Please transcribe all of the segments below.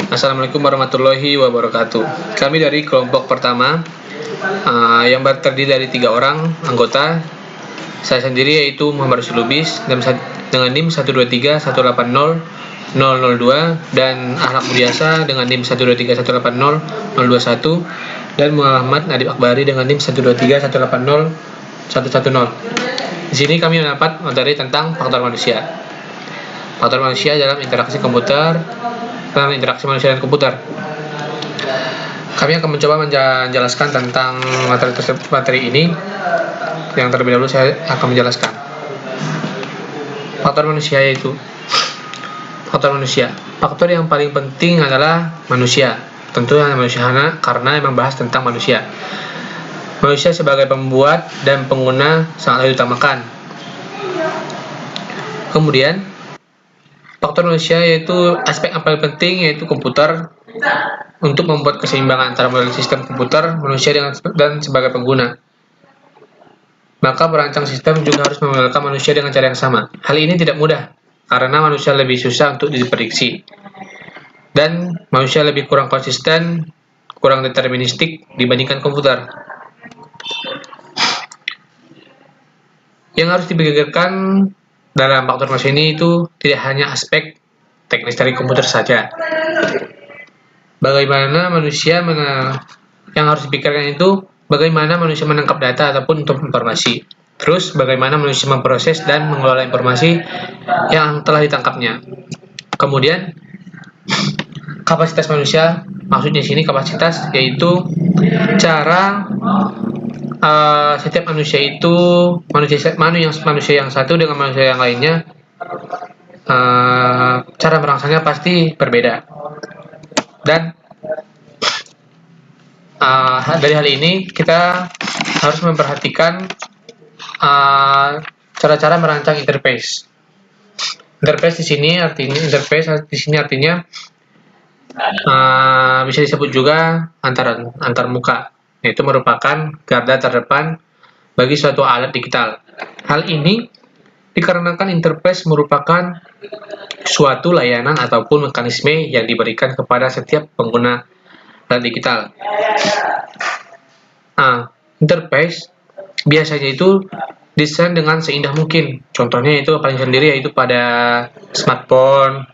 Assalamualaikum warahmatullahi wabarakatuh. Kami dari kelompok pertama yang terdiri dari 3 orang anggota. Saya sendiri yaitu Muhammad Rasul Lubis dengan NIM 123180002 dan Ahlak Mudiasa dengan NIM 123180021 dan Muhammad Nadib Akbari dengan NIM 123180110. Di sini kami mendapat materi tentang faktor manusia. Faktor manusia dalam interaksi manusia dan komputer. Kami akan mencoba menjelaskan tentang materi ini. Yang terlebih dahulu saya akan menjelaskan faktor manusia, yaitu faktor yang paling penting adalah manusia. Tentu manusia karena memang bahas tentang manusia. Manusia sebagai pembuat dan pengguna sangatlah diutamakan. Kemudian faktor manusia yaitu aspek yang paling penting, yaitu komputer, untuk membuat keseimbangan antara model sistem komputer, manusia dan sebagai pengguna. Maka perancang sistem juga harus memodelkan manusia dengan cara yang sama. Hal ini tidak mudah, karena manusia lebih susah untuk diprediksi. Dan manusia lebih kurang konsisten, kurang deterministik dibandingkan komputer. Yang harus dipikirkan dalam faktor manusia ini itu tidak hanya aspek teknis dari komputer saja. Yang harus dipikirkan itu bagaimana manusia menangkap data ataupun untuk informasi. Terus bagaimana manusia memproses dan mengelola informasi yang telah ditangkapnya. Kemudian kapasitas manusia, maksudnya sini kapasitas yaitu cara setiap manusia itu manusia yang satu dengan manusia yang lainnya, cara merangsangnya pasti berbeda. Dan dari hal ini kita harus memperhatikan cara-cara merancang interface. Interface di sini artinya bisa disebut juga antar muka, yaitu merupakan garda terdepan bagi suatu alat digital. Hal ini dikarenakan interface merupakan suatu layanan ataupun mekanisme yang diberikan kepada setiap pengguna alat digital. Interface biasanya itu desain dengan seindah mungkin. Contohnya itu paling sendiri yaitu pada smartphone,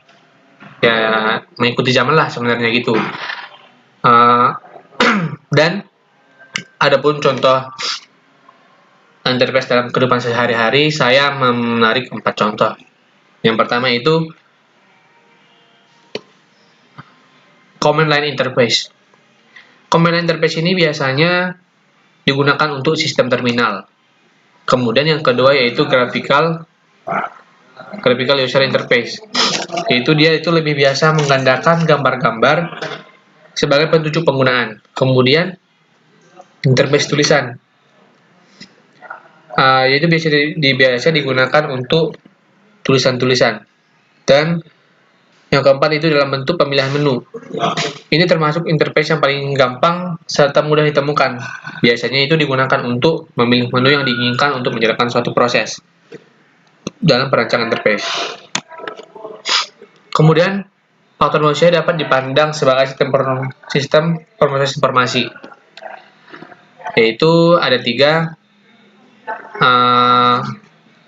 ya mengikuti zaman lah sebenarnya gitu. Dan adapun contoh interface dalam kehidupan sehari-hari, saya menarik 4 contoh. Yang pertama itu command line interface. Command line interface ini biasanya digunakan untuk sistem terminal. Kemudian yang kedua yaitu graphical user interface, yaitu dia itu lebih biasa menggandakan gambar-gambar sebagai petunjuk penggunaan. Kemudian interface tulisan, yaitu biasa digunakan untuk tulisan-tulisan. Dan yang keempat itu dalam bentuk pemilihan menu. Ini termasuk interface yang paling gampang serta mudah ditemukan. Biasanya itu digunakan untuk memilih menu yang diinginkan untuk menjalankan suatu proses dalam perancangan interface. Kemudian faktor manusia dapat dipandang sebagai sistem pemroses informasi, yaitu ada 3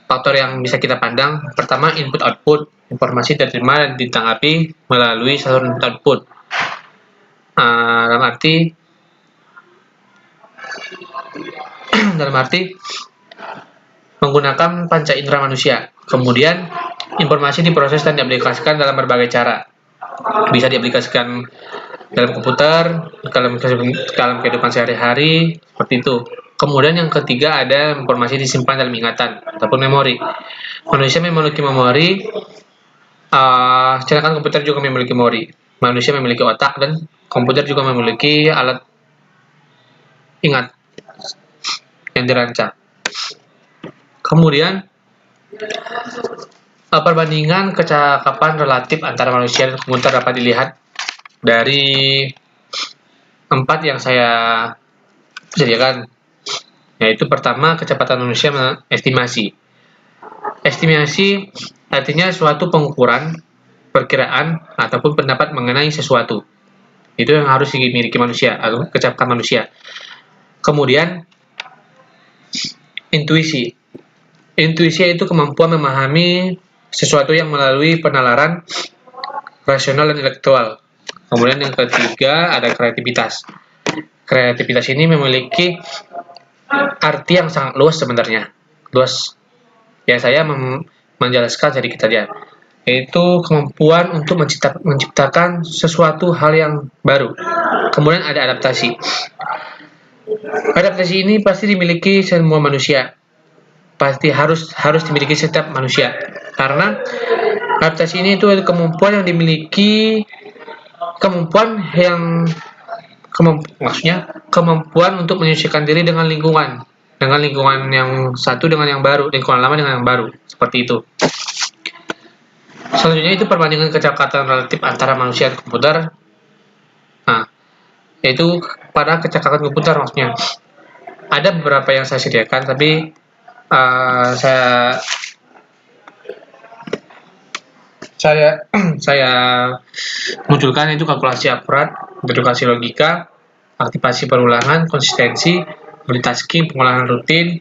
faktor yang bisa kita pandang. Pertama, input-output, informasi diterima dan ditanggapi melalui saluran output. Dalam arti menggunakan panca indera manusia. Kemudian informasi diproses dan diaplikasikan dalam berbagai cara. Bisa diaplikasikan dalam komputer, dalam kehidupan sehari-hari, seperti itu. Kemudian yang ketiga ada informasi disimpan dalam ingatan ataupun memori. Manusia memiliki memori, sedangkan komputer juga memiliki memori. Manusia memiliki otak dan komputer juga memiliki alat ingat yang dirancang. Kemudian perbandingan kecakapan relatif antara manusia dan komputer dapat dilihat dari 4 yang saya sediakan, yaitu pertama, kecepatan manusia estimasi. Estimasi artinya suatu pengukuran perkiraan, ataupun pendapat mengenai sesuatu. Itu yang harus dimiliki manusia, atau kecepatan manusia. Kemudian, intuisi. Intuisi itu kemampuan memahami sesuatu yang melalui penalaran rasional dan intelektual. Kemudian yang ketiga ada kreativitas. Kreativitas ini memiliki arti yang sangat luas sebenarnya. Luas. Ya, saya menjelaskan sedikit saja. Yaitu kemampuan untuk menciptakan sesuatu hal yang baru. Kemudian ada adaptasi. Adaptasi ini pasti dimiliki semua manusia. Pasti harus dimiliki setiap manusia. Karena adaptasi ini itu kemampuan yang dimiliki kemampuan untuk menyesuaikan diri dengan lingkungan yang satu dengan yang baru, lingkungan lama dengan yang baru, seperti itu. Selanjutnya itu perbandingan kecepatan relatif antara manusia dan komputer. Nah, yaitu pada kecepatan komputer maksudnya. Ada beberapa yang saya sediakan, tapi saya munculkan itu kalkulasi akurat, dedukasi logika, aktivasi perulangan, konsistensi, multitasking, pengolahan rutin,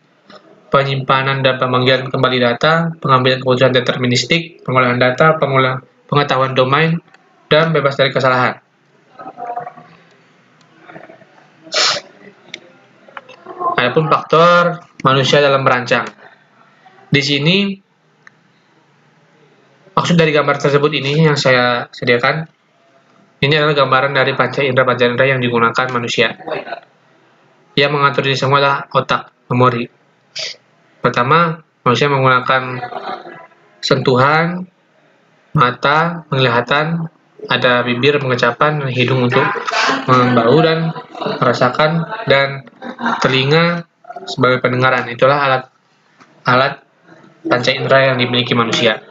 penyimpanan dan pemanggilan kembali data, pengambilan keputusan deterministik, pengolahan data, pengetahuan domain, dan bebas dari kesalahan. Adapun faktor manusia dalam merancang. Di sini maksud dari gambar tersebut ini yang saya sediakan, ini adalah gambaran dari panca indera yang digunakan manusia. Yang mengatur ini semua adalah otak, memori. Pertama, manusia menggunakan sentuhan, mata, penglihatan, ada bibir, pengecapan, hidung untuk membau dan merasakan, dan telinga sebagai pendengaran. Itulah alat panca indera yang dimiliki manusia.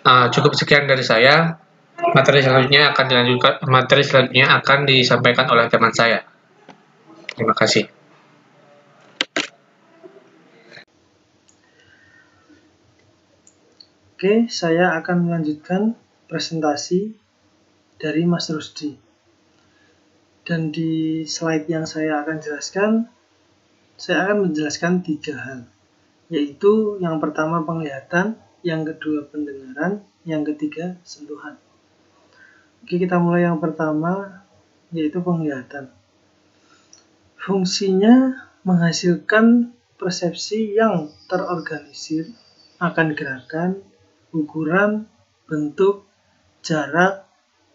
Cukup sekian dari saya. Materi selanjutnya akan disampaikan oleh teman saya. Terima kasih. Oke, saya akan melanjutkan presentasi dari Mas Rusdi. Dan di slide yang saya akan jelaskan, saya akan menjelaskan 3 hal. Yaitu yang pertama penglihatan, yang kedua pendengaran, yang ketiga sentuhan. Oke, kita mulai yang pertama, yaitu penglihatan. Fungsinya menghasilkan persepsi yang terorganisir akan gerakan, ukuran, bentuk, jarak,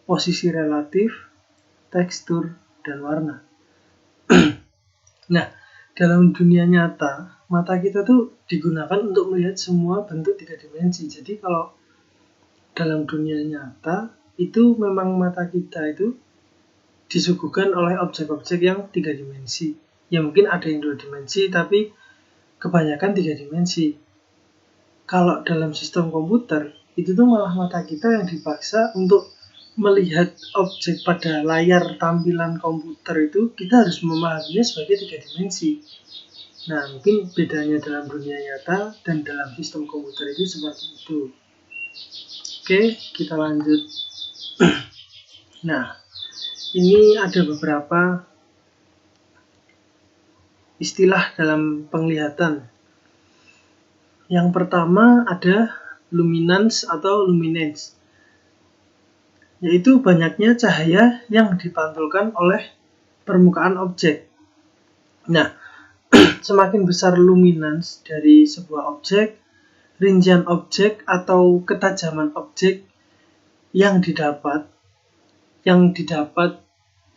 posisi relatif, tekstur, dan warna. Nah, dalam dunia nyata, mata kita tuh digunakan untuk melihat semua bentuk 3 dimensi. Jadi kalau dalam dunia nyata, itu memang mata kita itu disuguhkan oleh objek-objek yang 3 dimensi. Ya mungkin ada yang 2 dimensi, tapi kebanyakan 3 dimensi. Kalau dalam sistem komputer, itu tuh malah mata kita yang dipaksa untuk melihat objek pada layar tampilan komputer itu, kita harus memahaminya sebagai 3 dimensi. Nah, mungkin bedanya dalam dunia nyata dan dalam sistem komputer itu seperti itu. Oke, kita lanjut. Nah, ini ada beberapa istilah dalam penglihatan. Yang pertama ada luminance atau luminance, yaitu banyaknya cahaya yang dipantulkan oleh permukaan objek. Nah, semakin besar luminance dari sebuah objek, rincian objek atau ketajaman objek yang didapat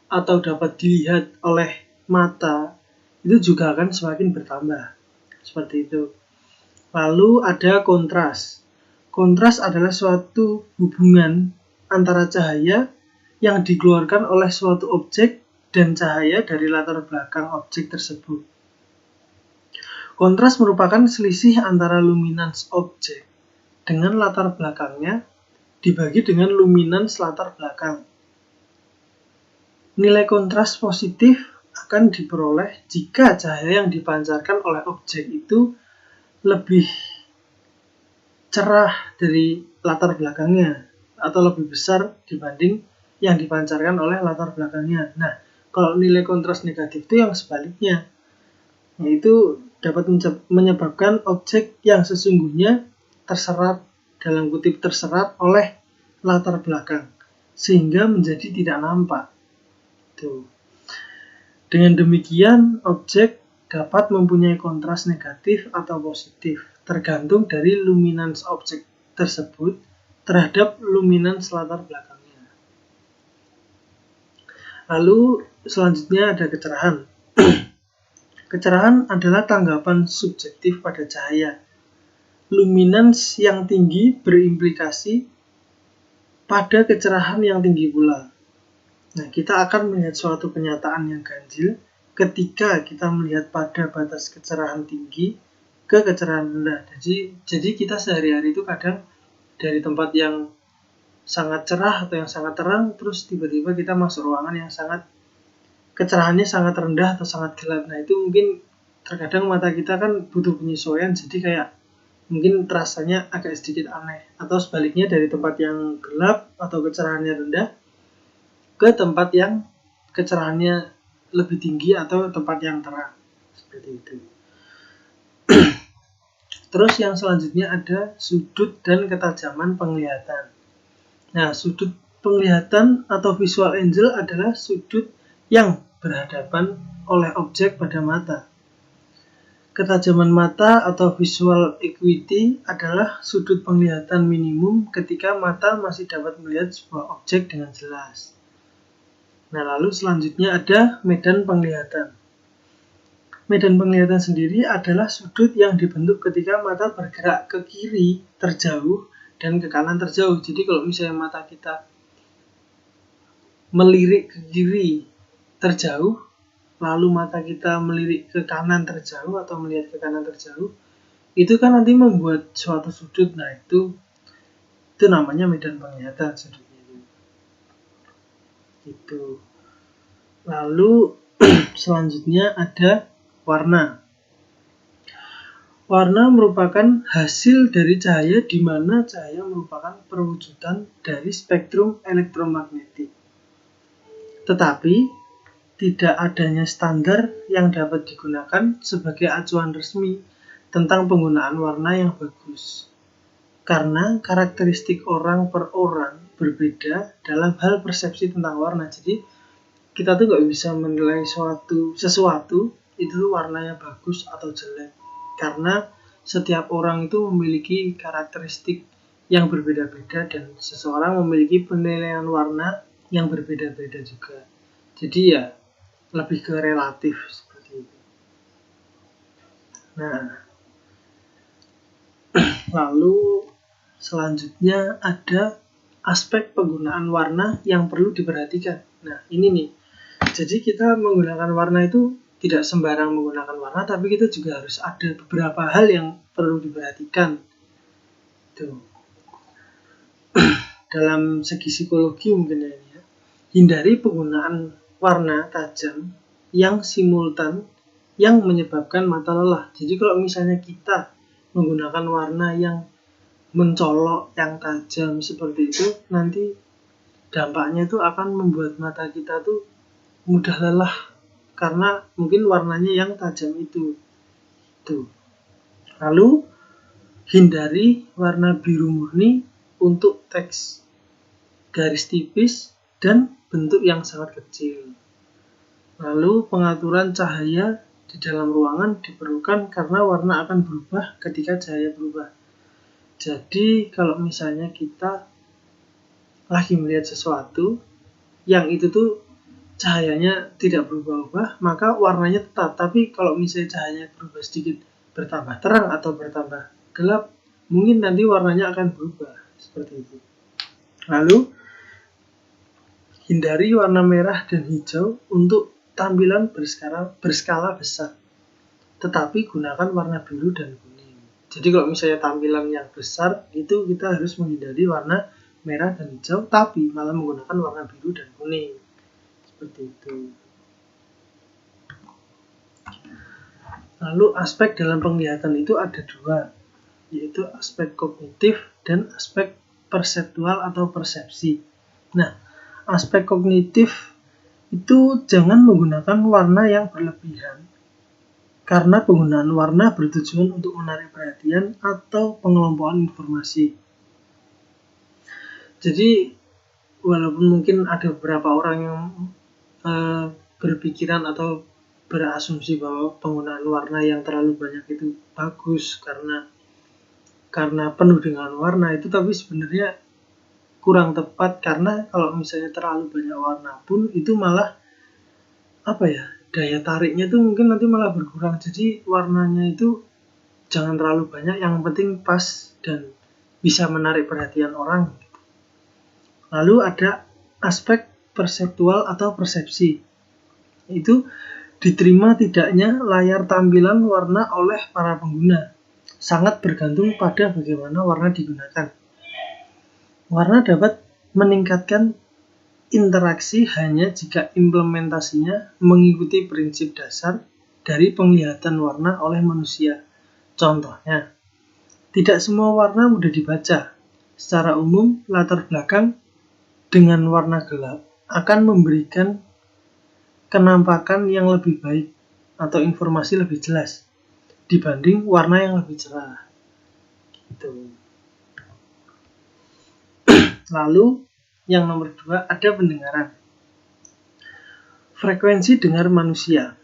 atau dapat dilihat oleh mata, itu juga akan semakin bertambah. Seperti itu. Lalu ada kontras. Kontras adalah suatu hubungan antara cahaya yang dikeluarkan oleh suatu objek dan cahaya dari latar belakang objek tersebut. Kontras merupakan selisih antara luminance objek dengan latar belakangnya dibagi dengan luminance latar belakang. Nilai kontras positif akan diperoleh jika cahaya yang dipancarkan oleh objek itu lebih cerah dari latar belakangnya atau lebih besar dibanding yang dipancarkan oleh latar belakangnya. Nah, kalau nilai kontras negatif itu yang sebaliknya, yaitu dapat menyebabkan objek yang sesungguhnya terserat, dalam kutip terserat oleh latar belakang, sehingga menjadi tidak nampak. Tuh. Dengan demikian, objek dapat mempunyai kontras negatif atau positif, tergantung dari luminans objek tersebut terhadap luminans latar belakangnya. Lalu selanjutnya ada kecerahan. Kecerahan adalah tanggapan subjektif pada cahaya. Luminans yang tinggi berimplikasi pada kecerahan yang tinggi pula. Nah, kita akan melihat suatu kenyataan yang ganjil ketika kita melihat pada batas kecerahan tinggi ke kecerahan rendah. Jadi kita sehari-hari itu kadang dari tempat yang sangat cerah atau yang sangat terang, terus tiba-tiba kita masuk ruangan yang kecerahannya sangat rendah atau sangat gelap. Nah, itu mungkin terkadang mata kita kan butuh penyesuaian, jadi kayak mungkin terasanya agak sedikit aneh. Atau sebaliknya dari tempat yang gelap atau kecerahannya rendah ke tempat yang kecerahannya lebih tinggi atau tempat yang terang. Seperti itu. Terus yang selanjutnya ada sudut dan ketajaman penglihatan. Nah, sudut penglihatan atau visual angle adalah sudut yang berhadapan oleh objek pada mata. Ketajaman mata atau visual acuity adalah sudut penglihatan minimum ketika mata masih dapat melihat sebuah objek dengan jelas. Nah, lalu selanjutnya ada medan penglihatan. Medan penglihatan sendiri adalah sudut yang dibentuk ketika mata bergerak ke kiri terjauh dan ke kanan terjauh. Jadi kalau misalnya mata kita melirik ke kiri terjauh, lalu mata kita melirik ke kanan terjauh atau melihat ke kanan terjauh, itu kan nanti membuat suatu sudut. Nah, itu namanya medan penglihatan sudutnya itu. Lalu selanjutnya ada warna. Warna merupakan hasil dari cahaya, di mana cahaya merupakan perwujudan dari spektrum elektromagnetik. Tetapi tidak adanya standar yang dapat digunakan sebagai acuan resmi tentang penggunaan warna yang bagus. Karena karakteristik orang per orang berbeda dalam hal persepsi tentang warna. Jadi kita tuh nggak bisa menilai sesuatu itu warnanya bagus atau jelek. Karena setiap orang itu memiliki karakteristik yang berbeda-beda dan seseorang memiliki penilaian warna yang berbeda-beda juga. Jadi ya lebih ke relatif seperti itu. Nah, lalu selanjutnya ada aspek penggunaan warna yang perlu diperhatikan. Nah, ini nih. Jadi kita menggunakan warna itu tidak sembarang menggunakan warna, tapi kita juga harus ada beberapa hal yang perlu diperhatikan. Tuh. Dalam segi psikologi mungkin ya. Hindari penggunaan warna tajam yang simultan yang menyebabkan mata lelah. Jadi kalau misalnya kita menggunakan warna yang mencolok, yang tajam seperti itu, nanti dampaknya itu akan membuat mata kita tuh mudah lelah karena mungkin warnanya yang tajam itu. Tuh. Lalu hindari warna biru murni untuk teks, garis tipis, dan bentuk yang sangat kecil. Lalu pengaturan cahaya di dalam ruangan diperlukan karena warna akan berubah ketika cahaya berubah. Jadi kalau misalnya kita lagi melihat sesuatu yang itu tuh cahayanya tidak berubah-ubah, maka warnanya tetap. Tapi kalau misalnya cahayanya berubah sedikit, bertambah terang atau bertambah gelap, mungkin nanti warnanya akan berubah seperti itu. Lalu hindari warna merah dan hijau untuk tampilan berskala besar, tetapi gunakan warna biru dan kuning. Jadi kalau misalnya tampilan yang besar, itu kita harus menghindari warna merah dan hijau, tapi malah menggunakan warna biru dan kuning. Seperti itu. Lalu aspek dalam penglihatan itu ada dua, yaitu aspek kognitif dan aspek perseptual atau persepsi. Nah, aspek kognitif itu jangan menggunakan warna yang berlebihan, karena penggunaan warna bertujuan untuk menarik perhatian atau pengelompokan informasi. Jadi, walaupun mungkin ada beberapa orang yang berpikiran atau berasumsi bahwa penggunaan warna yang terlalu banyak itu bagus karena penuh dengan warna itu, tapi sebenarnya kurang tepat, karena kalau misalnya terlalu banyak warna pun itu malah daya tariknya itu mungkin nanti malah berkurang. Jadi warnanya itu jangan terlalu banyak, yang penting pas dan bisa menarik perhatian orang. Lalu ada aspek perseptual atau persepsi. Itu diterima tidaknya layar tampilan warna oleh para pengguna. Sangat bergantung pada bagaimana warna digunakan. Warna dapat meningkatkan interaksi hanya jika implementasinya mengikuti prinsip dasar dari penglihatan warna oleh manusia. Contohnya, tidak semua warna mudah dibaca. Secara umum, latar belakang dengan warna gelap akan memberikan kenampakan yang lebih baik atau informasi lebih jelas dibanding warna yang lebih cerah. Gitu. Lalu yang nomor 2 ada pendengaran. Frekuensi dengar manusia.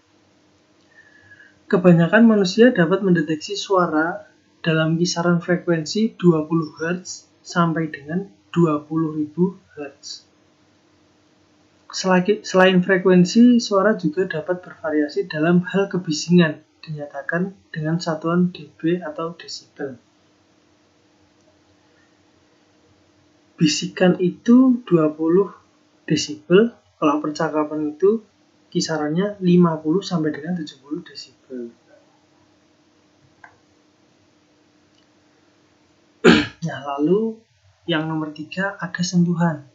Kebanyakan manusia dapat mendeteksi suara dalam kisaran frekuensi 20 Hz sampai dengan 20.000 Hz. Selain frekuensi, suara juga dapat bervariasi dalam hal kebisingan, dinyatakan dengan satuan dB atau desibel. Bisikan itu 20 desibel, kalau percakapan itu kisarannya 50 sampai dengan 70 desibel. Nah, lalu yang nomor 3 ada sentuhan.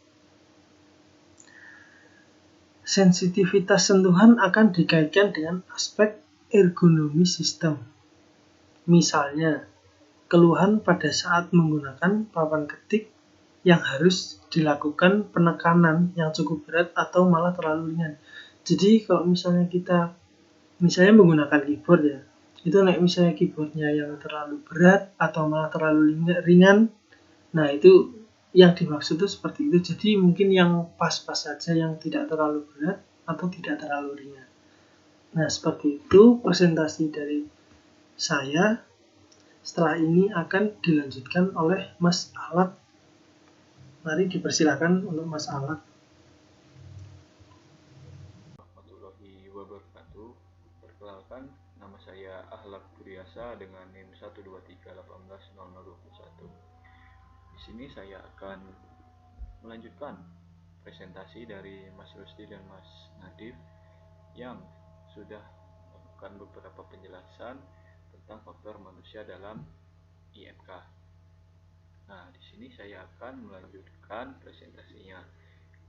Sensitivitas sentuhan akan dikaitkan dengan aspek ergonomi sistem. Misalnya, keluhan pada saat menggunakan papan ketik yang harus dilakukan penekanan yang cukup berat atau malah terlalu ringan. Jadi kalau misalnya kita menggunakan keyboard ya, itu misalnya keyboardnya yang terlalu berat atau malah terlalu ringan, nah itu yang dimaksud itu seperti itu. Jadi mungkin yang pas-pas saja, yang tidak terlalu berat atau tidak terlalu ringan. Nah, seperti itu presentasi dari saya. Setelah ini akan dilanjutkan oleh Mas Alat. Mari dipersilakan untuk Mas Alat. Warahmatullahi wabarakatuh. Perkenalkan, nama saya Ahlak Buryasa dengan NIM 123180021. Di sini saya akan melanjutkan presentasi dari Mas Rusdi dan Mas Nadif yang sudah melakukan beberapa penjelasan tentang faktor manusia dalam IMK. Nah, di sini saya akan melanjutkan presentasinya.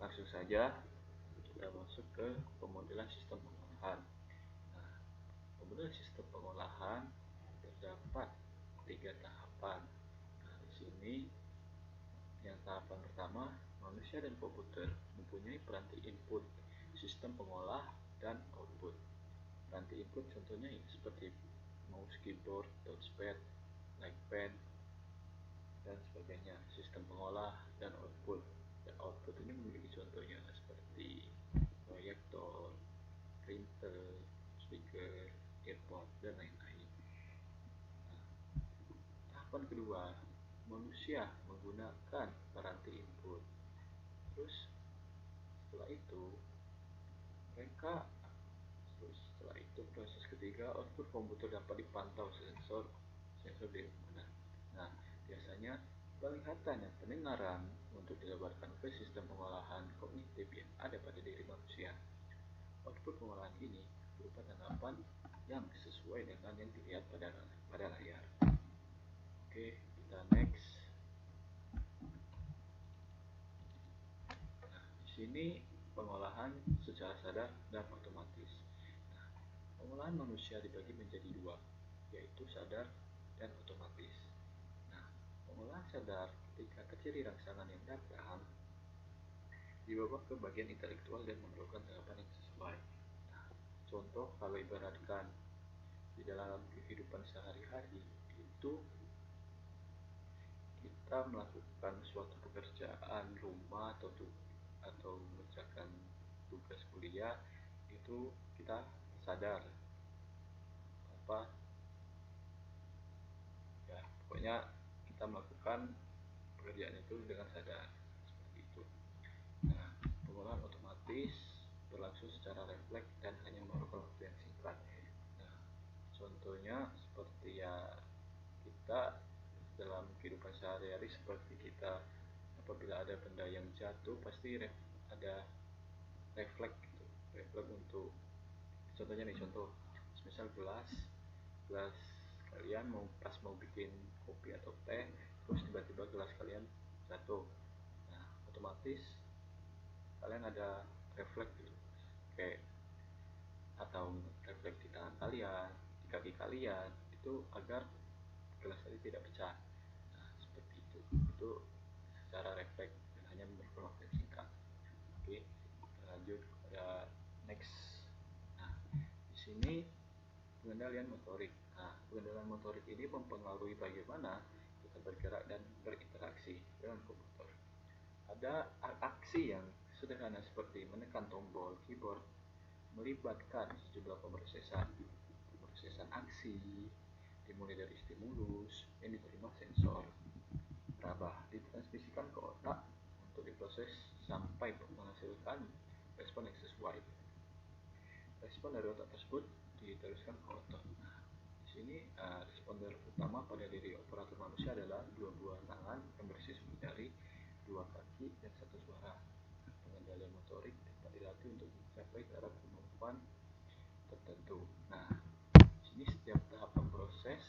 Langsung saja kita masuk ke pemodelan sistem pengolahan. Nah, pemodelan sistem pengolahan terdapat 3 tahapan. Nah, di sini yang tahapan pertama, manusia dan komputer mempunyai peranti input, sistem pengolah, dan output. Peranti input contohnya seperti mouse, keyboard, touchpad, like pen, dan sebagainya. Sistem pengolah dan output. Dan output ini memiliki contohnya seperti proyektor, printer, speaker, earphone, dan lain-lain. Nah, tahapan kedua, manusia menggunakan peranti input. Terus setelah itu proses ketiga, output komputer dapat dipantau sensor di mana. Nah, biasanya penglihatan dan pendengaran untuk dilebarkan ke sistem pengolahan kognitif yang ada pada diri manusia. Output pengolahan ini berupa tanggapan yang sesuai dengan yang dilihat pada layar. Oke, kita next. Nah, di sini pengolahan secara sadar dan otomatis. Nah, pengolahan manusia dibagi menjadi 2, yaitu sadar dan otomatis. Pengolahan sadar ketika terjadi rangsangan yang datang dibawa ke bagian intelektual dan memerlukan tanggapan yang sesuai. Nah, contoh kalau ibaratkan di dalam kehidupan sehari-hari itu kita melakukan suatu pekerjaan rumah atau mengerjakan tugas kuliah, itu kita sadar apa ya, pokoknya kita melakukan pekerjaan itu dengan sadar seperti itu. Nah, pengolahan otomatis berlangsung secara refleks dan hanya memerlukan waktu yang singkat. Nah, contohnya seperti ya kita dalam kehidupan sehari-hari, seperti kita apabila ada benda yang jatuh pasti ada refleks gitu, refleks untuk contohnya nih, contoh misal gelas kalian mau bikin kopi atau teh, terus tiba-tiba gelas kalian jatuh. Nah, otomatis kalian ada refleks gitu, kayak atau refleks di tangan kalian, di kaki kalian, itu agar gelas tadi tidak pecah. Nah, seperti itu secara refleks dan hanya memerlukan waktu yang singkat. Oke, kita lanjut pada next. Nah, di sini pengendalian motorik. Nah, pengendalian motorik ini mempengaruhi bagaimana kita bergerak dan berinteraksi dengan komputer. Ada aksi yang sederhana seperti menekan tombol keyboard melibatkan sejumlah pemrosesan aksi, dimulai dari stimulus yang diterima sensor raba, ditransmisikan ke otak untuk diproses sampai menghasilkan respon yang sesuai. Respon dari otak tersebut diteruskan ke otot. Nah, di sini responder utama pada diri operator manusia adalah dua buah tangan yang bersifat jari, dua kaki, dan satu suara. Pengendalian motorik dapat dilatih untuk mencapai taraf kemampuan tertentu. Nah, di sini setiap tahapan proses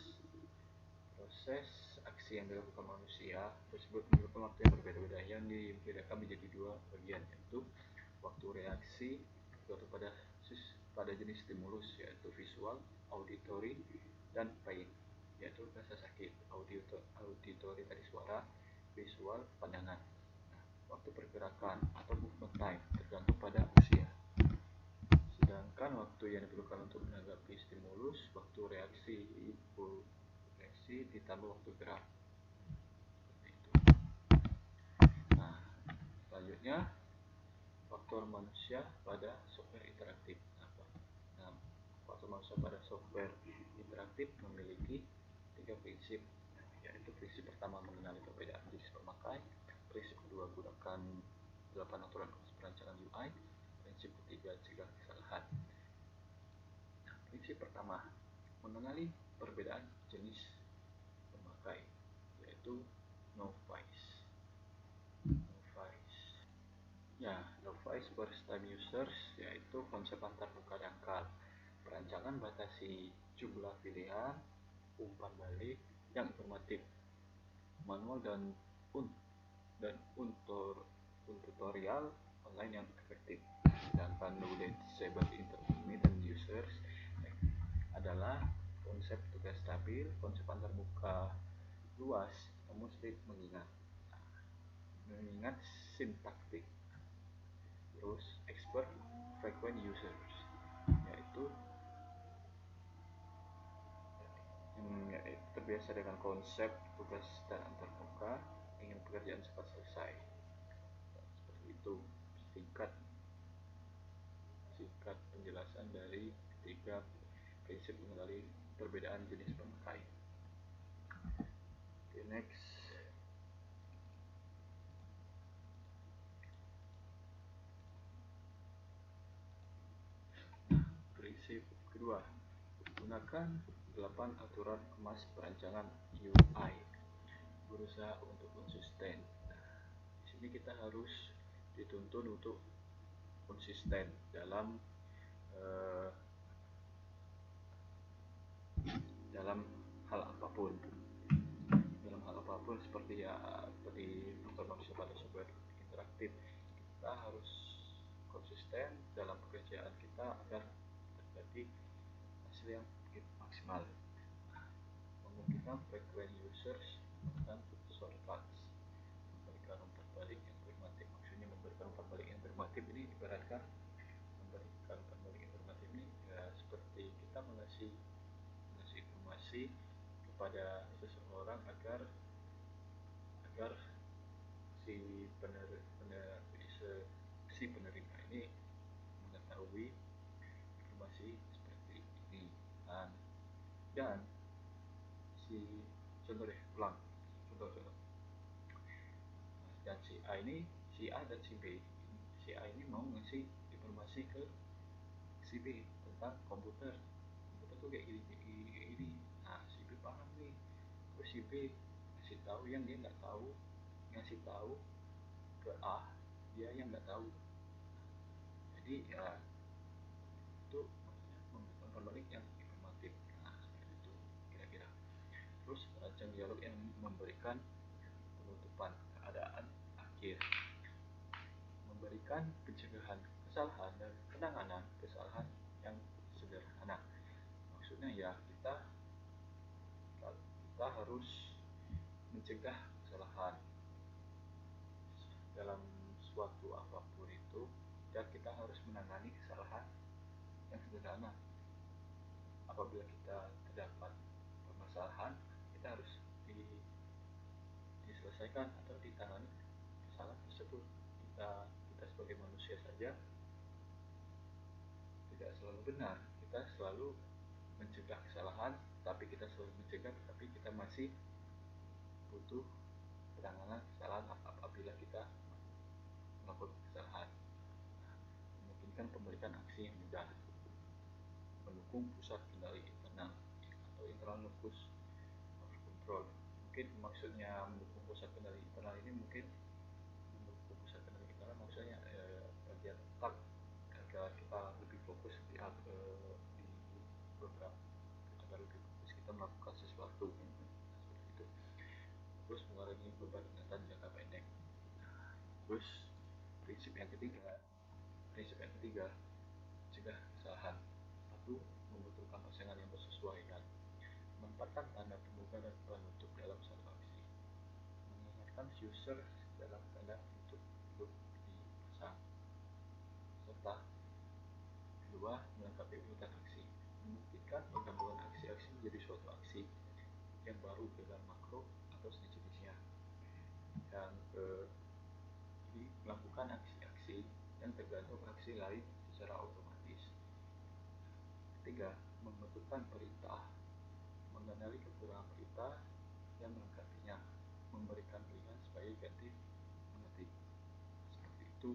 aksi yang dilakukan manusia tersebut memerlukan waktu yang berbeda-beda, yang dibedakan menjadi dua bagian, yaitu waktu reaksi suatu pada jenis stimulus, yaitu visual, auditory, dan pain, yaitu rasa sakit. Auditory tadi suara, visual pandangan. Nah, waktu pergerakan atau movement time tergantung pada usia. Sedangkan waktu yang diperlukan untuk menanggapi stimulus, waktu reaksi ditambah waktu gerak. Seperti itu. Nah, selanjutnya faktor manusia pada software interaktif. Nah, faktor manusia pada software interaktif memiliki 3 prinsip, yaitu prinsip pertama mengenali perbedaan jenis pemakai, prinsip kedua gunakan 8 aturan perancangan UI, prinsip ketiga cegah kesalahan. Nah, prinsip pertama mengenali perbedaan jenis pemakai, yaitu novice. Ya, novice first time users yaitu konsep antarmuka dangkal. Perancangan batasi jumlah pilihan, umpan balik yang informatif, manual dan tutorial online yang efektif. Sedangkan knowledgeable intermittent users adalah konsep tugas stabil, konsep antarmuka luas, namun sulit mengingat sintaktik. Terus expert frequent users yaitu terbiasa dengan konsep tugas dan antarmuka, ingin pekerjaan cepat selesai. Seperti itu singkat penjelasan dari ketiga prinsip mengenali perbedaan jenis pemakai. Okay, next. Prinsip kedua, gunakan 8 aturan kemas perancangan UI. Berusaha untuk konsisten. Nah, di sini kita harus dituntun untuk konsisten dalam hal apapun. Dalam hal apapun seperti faktor manusia pada software interaktif, kita harus konsisten dalam pekerjaan kita agar terjadi hasil yang maksimal. Memungkinkan frequent users dan shortcuts. Memberikan umpan balik yang afirmatif, maksudnya memberikan umpan balik yang afirmatif ini ibaratkan memberikan umpan balik afirmatif ini ya seperti kita mengasih informasi kepada seseorang agar si penerima ini mengetahui informasi seperti ini. Dan si contoh deh ulang contoh dan si A dan si B, si A ini mau ngasih informasi ke si B tentang komputer tuh kayak gini. Nah, si B paham nih, terus si B ngasih tahu yang dia nggak tahu, ngasih tahu ke A dia yang nggak tahu. Jadi ya itu maksudnya memberikan umpan balik yang informatif. Nah, seperti itu kira-kira. Terus rancang dialog yang memberikan penutupan keadaan akhir, memberikan pencegahan kesalahan dan penanganan kesalahan yang sederhana. Maksudnya ya kita harus mencegah kesalahan dalam suatu apapun itu, dan kita harus menangani kesalahan yang sederhana. Apabila kita terdapat permasalahan, kita harus diselesaikan atau ditangani kesalahan tersebut. Kita sebagai manusia saja tidak selalu benar, kita selalu mencegah kesalahan, tapi kita masih butuh penanganan kesalahan apabila kita melakukan kesalahan. Memungkinkan pemberikan aksi yang mudah, mendukung pusat kendali internal atau internal locus of control. Mungkin maksudnya mendukung pusat kendali internal ini maksudnya bagian otak agar kita lebih fokus di beberapa agar lebih fokus kita melakukan sesuatu. Seperti itu. Terus mengurangi beban ingatan jangka pendek. Terus prinsip yang ketiga cegah kesalahan. Satu, membutuhkan pasangan yang bersesuaian, menempatkan tanda pembuka dan penutup dalam satu aksi, mengingatkan user dalam tanda penutup belum dipasang, serta kedua, melengkapi urutan aksi, memungkinkan penggabungan aksi-aksi menjadi suatu aksi yang baru dengan makro atau sejenisnya. Yang ini melakukan aksi-aksi yang tergantung aksi lain secara otomatis. Ketiga, membentukkan perintah, mengenali kekurangan perintah yang melengkapinya, memberikan pilihan sebagai ganti mengetik. Seperti itu.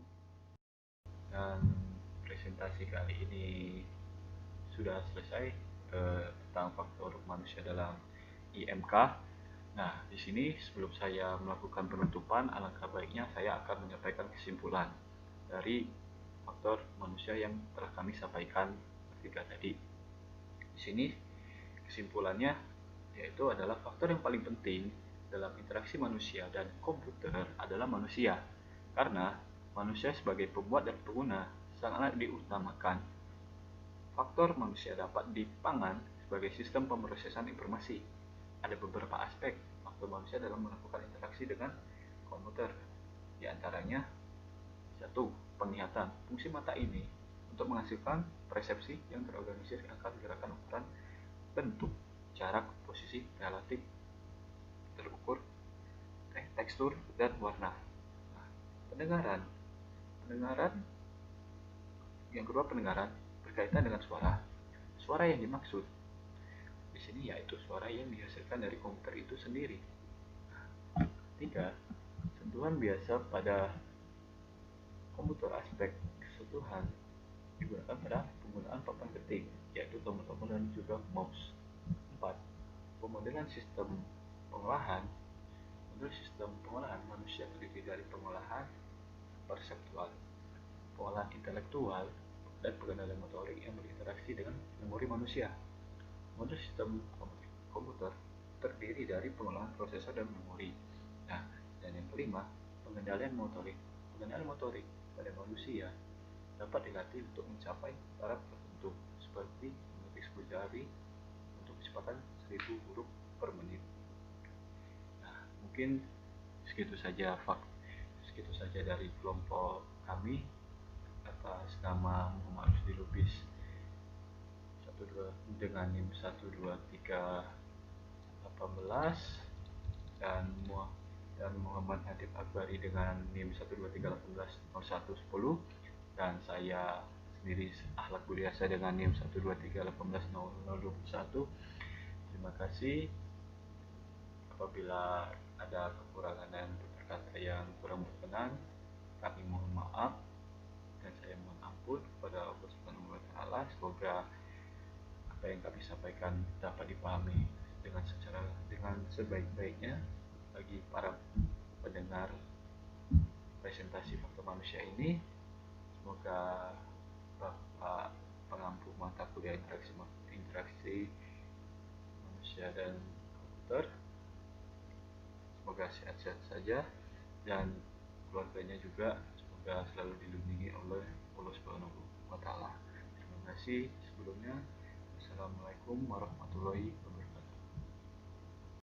Dan presentasi kali ini sudah selesai tentang faktor manusia dalam IMK. Nah, di sini sebelum saya melakukan penutupan, alangkah baiknya saya akan menyampaikan kesimpulan dari faktor manusia yang telah kami sampaikan bertiga tadi. Di sini kesimpulannya yaitu adalah faktor yang paling penting dalam interaksi manusia dan komputer adalah manusia, karena manusia sebagai pembuat dan pengguna sangatlah diutamakan. Faktor manusia dapat dipandang sebagai sistem pemrosesan informasi. Ada beberapa aspek faktor manusia dalam melakukan interaksi dengan komputer. Di antaranya, 1. Penglihatan. Fungsi mata ini untuk menghasilkan persepsi yang terorganisir akan gerakan ukuran, bentuk, jarak, posisi, relatif, terukur, tekstur, dan warna. Nah, pendengaran. Yang kedua, pendengaran berkaitan dengan suara. Suara yang dimaksud di sini yaitu suara yang dihasilkan dari komputer itu sendiri. 3. Sentuhan biasa pada komputer. Aspek sentuhan digunakan pada penggunaan papan ketik, yaitu tombol-tombol dan juga mouse. 4. Pemodelan sistem pengolahan. Model sistem pengolahan manusia terdiri dari pengolahan perseptual, pengolahan intelektual, dan pengendalian motorik yang berinteraksi dengan memori manusia. Model sistem komputer terdiri dari pengolahan prosesor dan memori. Nah, dan yang kelima, pengendalian motorik. Pengendalian motorik pada manusia dapat dilatih untuk mencapai taraf tertentu, seperti mengetik 10 jari untuk kecepatan 1000 huruf per menit. Nah, mungkin mungkin segitu saja dari kelompok kami atas nama Muhammad Rusdi Lubis 12 dengan NIM 12318 dan Muhammad Nadib Akbari dengan NIM 123180110 dan saya sendiri Akhlak Budiasa dengan NIM 123180021. Terima kasih. Apabila ada kekurangan dan kata yang kurang berkenan, kami mohon maaf dan saya mohon ampun kepada Allah Subhanahu wa taala. Semoga apa yang kami sampaikan dapat dipahami dengan sebaik-baiknya bagi para pendengar presentasi faktor manusia ini. Semoga Bapak pengampu mata kuliah interaksi manusia dan komputer semoga sehat-sehat saja dan keluarganya juga semoga selalu dilindungi oleh Allah Subhanahu wa taala. Terima kasih sebelumnya. Assalamualaikum warahmatullahi wabarakatuh.